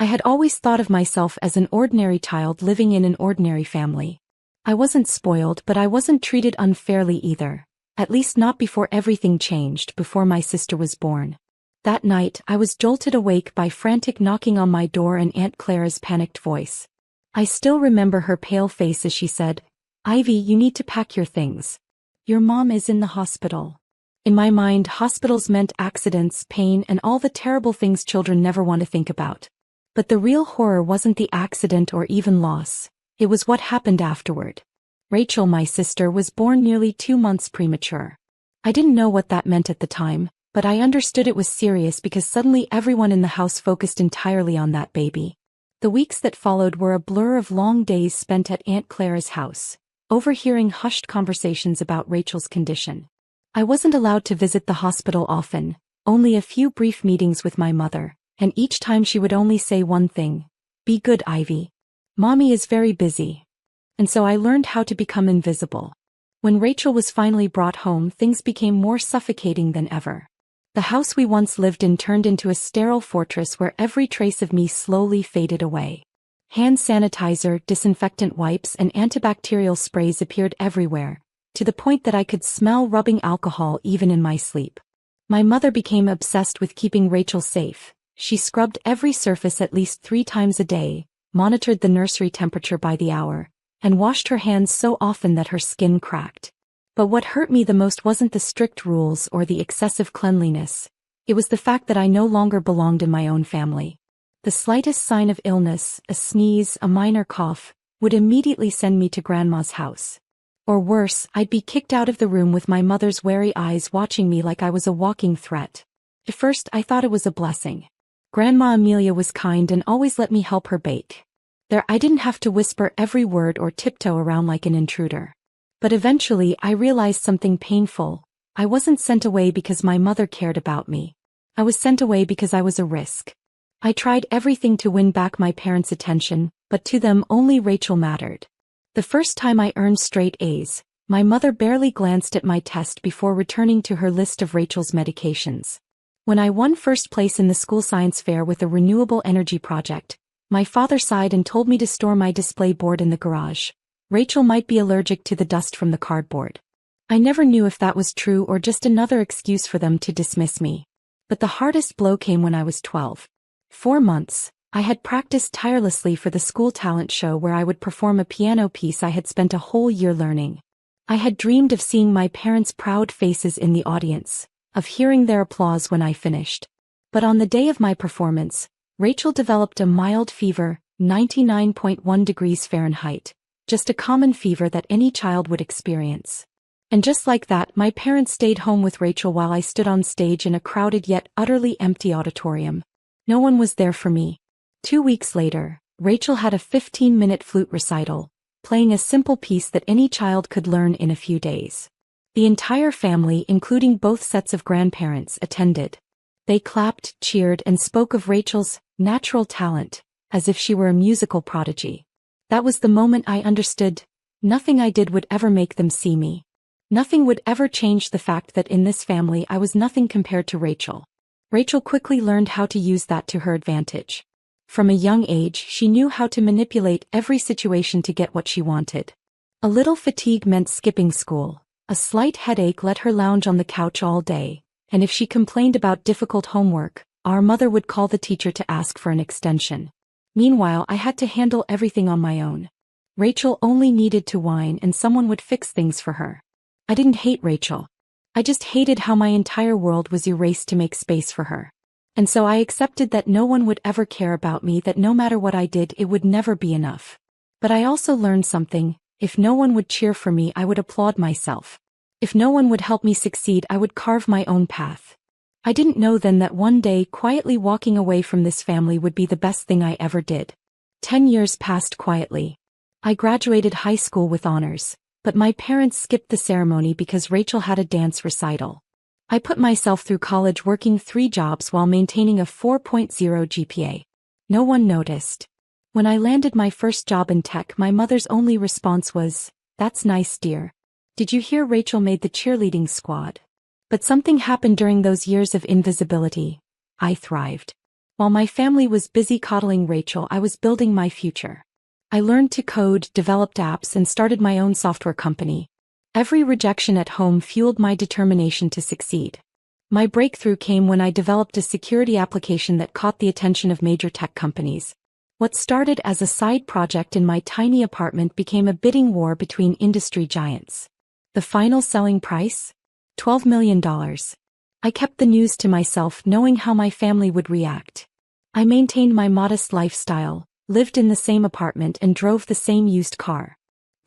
I had always thought of myself as an ordinary child living in an ordinary family. I wasn't spoiled, but I wasn't treated unfairly either. At least not before everything changed, before my sister was born. That night, I was jolted awake by frantic knocking on my door and Aunt Clara's panicked voice. I still remember her pale face as she said, "Ivy, you need to pack your things. Your mom is in the hospital." In my mind, hospitals meant accidents, pain, and all the terrible things children never want to think about. But the real horror wasn't the accident or even loss. It was what happened afterward. Rachel, my sister, was born nearly 2 months premature. I didn't know what that meant at the time, but I understood it was serious because suddenly everyone in the house focused entirely on that baby. The weeks that followed were a blur of long days spent at Aunt Clara's house, overhearing hushed conversations about Rachel's condition. I wasn't allowed to visit the hospital often, only a few brief meetings with my mother, and each time she would only say one thing: "Be good, Ivy. Mommy is very busy." And so I learned how to become invisible. When Rachel was finally brought home, things became more suffocating than ever. The house we once lived in turned into a sterile fortress where every trace of me slowly faded away. Hand sanitizer, disinfectant wipes, and antibacterial sprays appeared everywhere, to the point that I could smell rubbing alcohol even in my sleep. My mother became obsessed with keeping Rachel safe. She scrubbed every surface at least 3 times a day, monitored the nursery temperature by the hour, and washed her hands so often that her skin cracked. But what hurt me the most wasn't the strict rules or the excessive cleanliness. It was the fact that I no longer belonged in my own family. The slightest sign of illness, a sneeze, a minor cough, would immediately send me to Grandma's house. Or worse, I'd be kicked out of the room with my mother's wary eyes watching me like I was a walking threat. At first, I thought it was a blessing. Grandma Amelia was kind and always let me help her bake. There, I didn't have to whisper every word or tiptoe around like an intruder. But eventually, I realized something painful. I wasn't sent away because my mother cared about me. I was sent away because I was a risk. I tried everything to win back my parents' attention, but to them only Rachel mattered. The first time I earned straight A's, my mother barely glanced at my test before returning to her list of Rachel's medications. When I won first place in the school science fair with a renewable energy project, my father sighed and told me to store my display board in the garage. Rachel might be allergic to the dust from the cardboard. I never knew if that was true or just another excuse for them to dismiss me. But the hardest blow came when I was 12. 4 months, I had practiced tirelessly for the school talent show where I would perform a piano piece I had spent a whole year learning. I had dreamed of seeing my parents' proud faces in the audience, of hearing their applause when I finished. But on the day of my performance, Rachel developed a mild fever, 99.1 degrees Fahrenheit, just a common fever that any child would experience. And just like that, my parents stayed home with Rachel while I stood on stage in a crowded yet utterly empty auditorium. No one was there for me. 2 weeks later, Rachel had a 15-minute flute recital, playing a simple piece that any child could learn in a few days. The entire family, including both sets of grandparents, attended. They clapped, cheered, and spoke of Rachel's natural talent, as if she were a musical prodigy. That was the moment I understood. Nothing I did would ever make them see me. Nothing would ever change the fact that in this family I was nothing compared to Rachel. Rachel quickly learned how to use that to her advantage. From a young age, she knew how to manipulate every situation to get what she wanted. A little fatigue meant skipping school. A slight headache let her lounge on the couch all day, and if she complained about difficult homework, our mother would call the teacher to ask for an extension. Meanwhile, I had to handle everything on my own. Rachel only needed to whine and someone would fix things for her. I didn't hate Rachel. I just hated how my entire world was erased to make space for her. And so I accepted that no one would ever care about me, that no matter what I did, it would never be enough. But I also learned something. If no one would cheer for me, I would applaud myself. If no one would help me succeed, I would carve my own path. I didn't know then that one day quietly walking away from this family would be the best thing I ever did. 10 years passed quietly. I graduated high school with honors, but my parents skipped the ceremony because Rachel had a dance recital. I put myself through college working 3 jobs while maintaining a 4.0 GPA. No one noticed. When I landed my first job in tech, my mother's only response was, "That's nice, dear. Did you hear Rachel made the cheerleading squad?" But something happened during those years of invisibility. I thrived. While my family was busy coddling Rachel, I was building my future. I learned to code, developed apps, and started my own software company. Every rejection at home fueled my determination to succeed. My breakthrough came when I developed a security application that caught the attention of major tech companies. What started as a side project in my tiny apartment became a bidding war between industry giants. The final selling price? $12 million. I kept the news to myself, knowing how my family would react. I maintained my modest lifestyle, lived in the same apartment, and drove the same used car.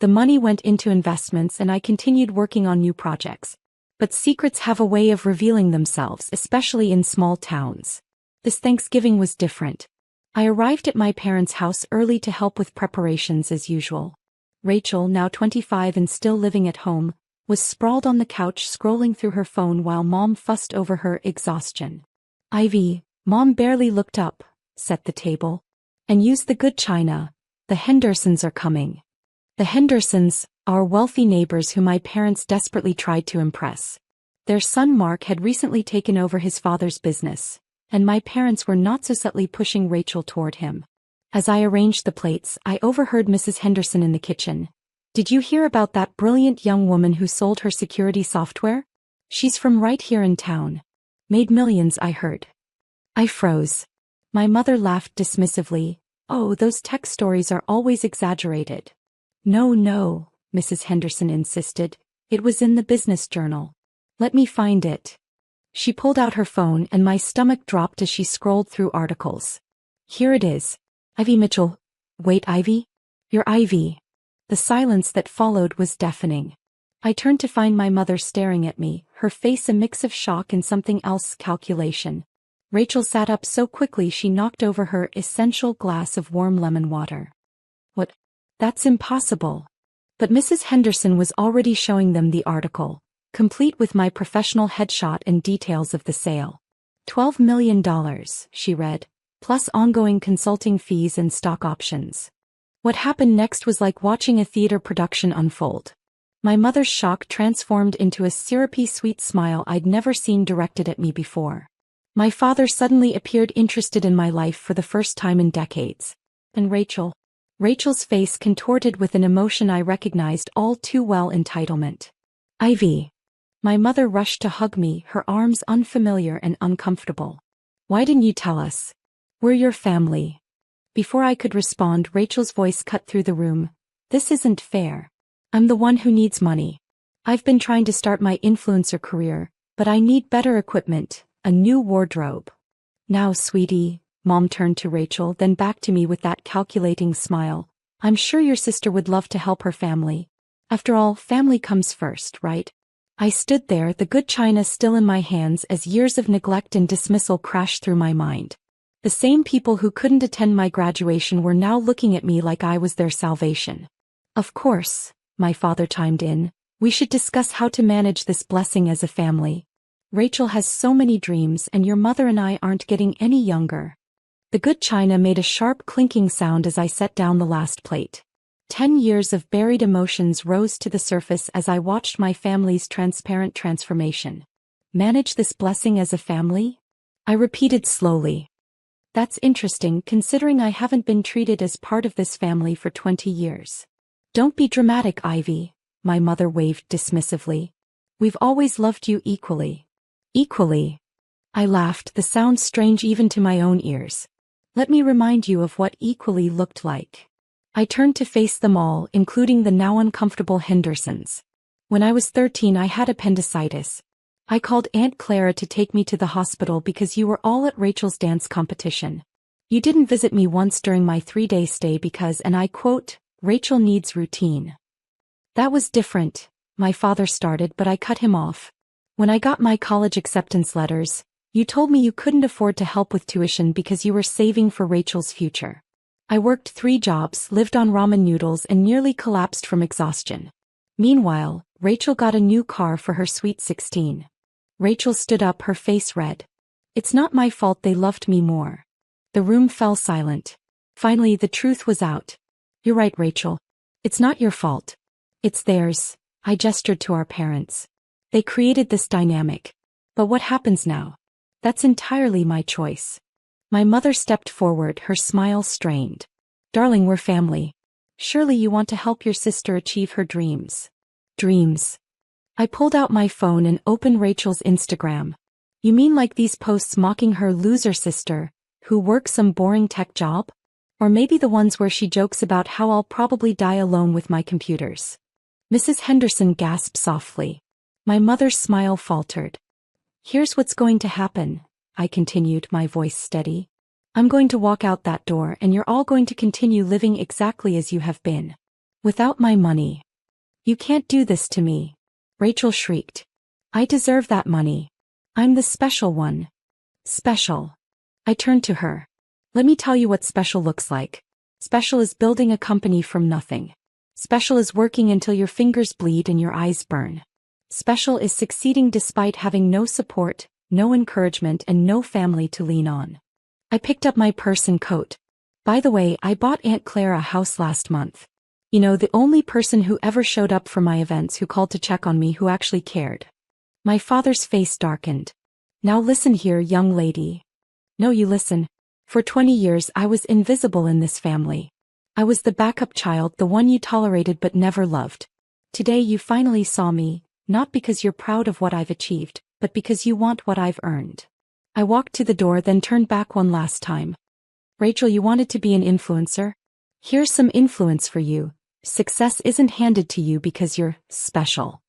The money went into investments and I continued working on new projects. But secrets have a way of revealing themselves, especially in small towns. This Thanksgiving was different. I arrived at my parents' house early to help with preparations as usual. Rachel, now 25 and still living at home, was sprawled on the couch scrolling through her phone while Mom fussed over her exhaustion. "Ivy," Mom barely looked up, set the table, and used the good china. "The Hendersons are coming." The Hendersons, our wealthy neighbors whom my parents desperately tried to impress. Their son Mark had recently taken over his father's business, and my parents were not so subtly pushing Rachel toward him. As I arranged the plates, I overheard Mrs. Henderson in the kitchen. "Did you hear about that brilliant young woman who sold her security software? She's from right here in town. Made millions, I heard." I froze. My mother laughed dismissively. "Oh, those tech stories are always exaggerated." No, Mrs. Henderson insisted. "It was in the business journal. Let me find it." She pulled out her phone and my stomach dropped as she scrolled through articles. "Here it is. Ivy Mitchell." "Wait, Ivy? You're Ivy." The silence that followed was deafening. I turned to find my mother staring at me, her face a mix of shock and something else, calculation. Rachel sat up so quickly she knocked over her essential glass of warm lemon water. "What? That's impossible." But Mrs. Henderson was already showing them the article, complete with my professional headshot and details of the sale. $12 million, she read, plus ongoing consulting fees and stock options. What happened next was like watching a theater production unfold. My mother's shock transformed into a syrupy sweet smile I'd never seen directed at me before. My father suddenly appeared interested in my life for the first time in decades. And Rachel's face contorted with an emotion I recognized all too well: entitlement. "Ivy." My mother rushed to hug me, her arms unfamiliar and uncomfortable. "Why didn't you tell us? We're your family." Before I could respond, Rachel's voice cut through the room. "This isn't fair. I'm the one who needs money. I've been trying to start my influencer career, but I need better equipment, a new wardrobe." "Now, sweetie," Mom turned to Rachel, then back to me with that calculating smile. "I'm sure your sister would love to help her family. After all, family comes first, right?" I stood there, the good china still in my hands, as years of neglect and dismissal crashed through my mind. The same people who couldn't attend my graduation were now looking at me like I was their salvation. "Of course," my father chimed in, "we should discuss how to manage this blessing as a family. Rachel has so many dreams and your mother and I aren't getting any younger." The good china made a sharp clinking sound as I set down the last plate. 10 years of buried emotions rose to the surface as I watched my family's transparent transformation. "Manage this blessing as a family?" I repeated slowly. "That's interesting, considering I haven't been treated as part of this family for 20 years. "Don't be dramatic, Ivy," my mother waved dismissively. "We've always loved you equally." "Equally?" I laughed, the sound strange even to my own ears. "Let me remind you of what equally looked like." I turned to face them all, including the now uncomfortable Hendersons. "When I was 13, I had appendicitis. I called Aunt Clara to take me to the hospital because you were all at Rachel's dance competition. You didn't visit me once during my 3-day stay because, and I quote, 'Rachel needs routine.'" "That was different," my father started, but I cut him off. "When I got my college acceptance letters, you told me you couldn't afford to help with tuition because you were saving for Rachel's future. I worked 3 jobs, lived on ramen noodles, and nearly collapsed from exhaustion. Meanwhile, Rachel got a new car for her sweet 16. Rachel stood up, her face red. "It's not my fault they loved me more." The room fell silent. Finally, the truth was out. "You're right, Rachel. It's not your fault. It's theirs." I gestured to our parents. "They created this dynamic. But what happens now? That's entirely my choice." My mother stepped forward, her smile strained. Darling, we're family. Surely you want to help your sister achieve her dreams. Dreams. I pulled out my phone and opened Rachel's Instagram. You mean like these posts mocking her loser sister, who works some boring tech job? Or maybe the ones where she jokes about how I'll probably die alone with my computers. Mrs. Henderson gasped softly. My mother's smile faltered. Here's what's going to happen, I continued, my voice steady. I'm going to walk out that door and you're all going to continue living exactly as you have been. Without my money. You can't do this to me. Rachel shrieked. I deserve that money. I'm the special one. Special. I turned to her. Let me tell you what special looks like. Special is building a company from nothing. Special is working until your fingers bleed and your eyes burn. Special is succeeding despite having no support, no encouragement, and no family to lean on. I picked up my purse and coat. By the way, I bought Aunt Claire a house last month. You know, the only person who ever showed up for my events, who called to check on me, who actually cared. My father's face darkened. Now listen here, young lady. No, you listen. For 20 years I was invisible in this family. I was the backup child, the one you tolerated but never loved. Today you finally saw me, not because you're proud of what I've achieved, but because you want what I've earned. I walked to the door, then turned back one last time. Rachel, you wanted to be an influencer? Here's some influence for you. Success isn't handed to you because you're special.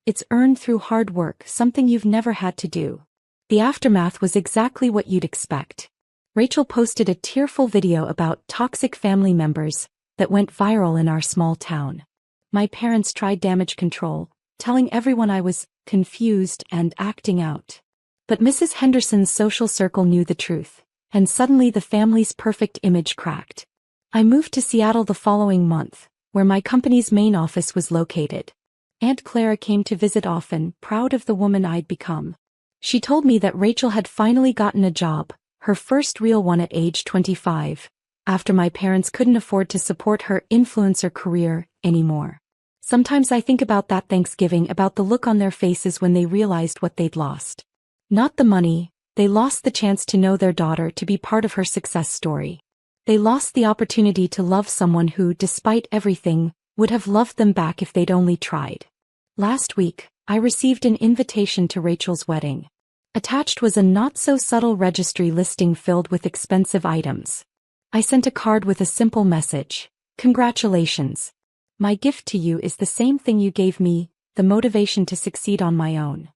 It's earned through hard work, something you've never had to do. The aftermath was exactly what you'd expect. Rachel posted a tearful video about toxic family members that went viral in our small town. My parents tried damage control, telling everyone I was confused and acting out. But Mrs. Henderson's social circle knew the truth, and suddenly the family's perfect image cracked. I moved to Seattle the following month, where my company's main office was located. Aunt Clara came to visit often, proud of the woman I'd become. She told me that Rachel had finally gotten a job, her first real one at age 25, after my parents couldn't afford to support her influencer career anymore. Sometimes I think about that Thanksgiving, about the look on their faces when they realized what they'd lost. Not the money, they lost the chance to know their daughter, to be part of her success story. They lost the opportunity to love someone who, despite everything, would have loved them back if they'd only tried. Last week, I received an invitation to Rachel's wedding. Attached was a not-so-subtle registry listing filled with expensive items. I sent a card with a simple message. Congratulations. My gift to you is the same thing you gave me, the motivation to succeed on my own.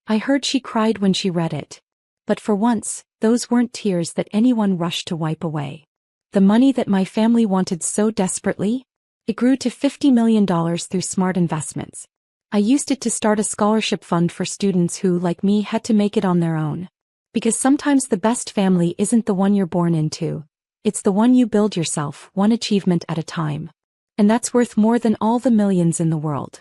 I heard she cried when she read it. But for once, those weren't tears that anyone rushed to wipe away. The money that my family wanted so desperately? It grew to $50 million through smart investments. I used it to start a scholarship fund for students who, like me, had to make it on their own. Because sometimes the best family isn't the one you're born into. It's the one you build yourself, one achievement at a time. And that's worth more than all the millions in the world.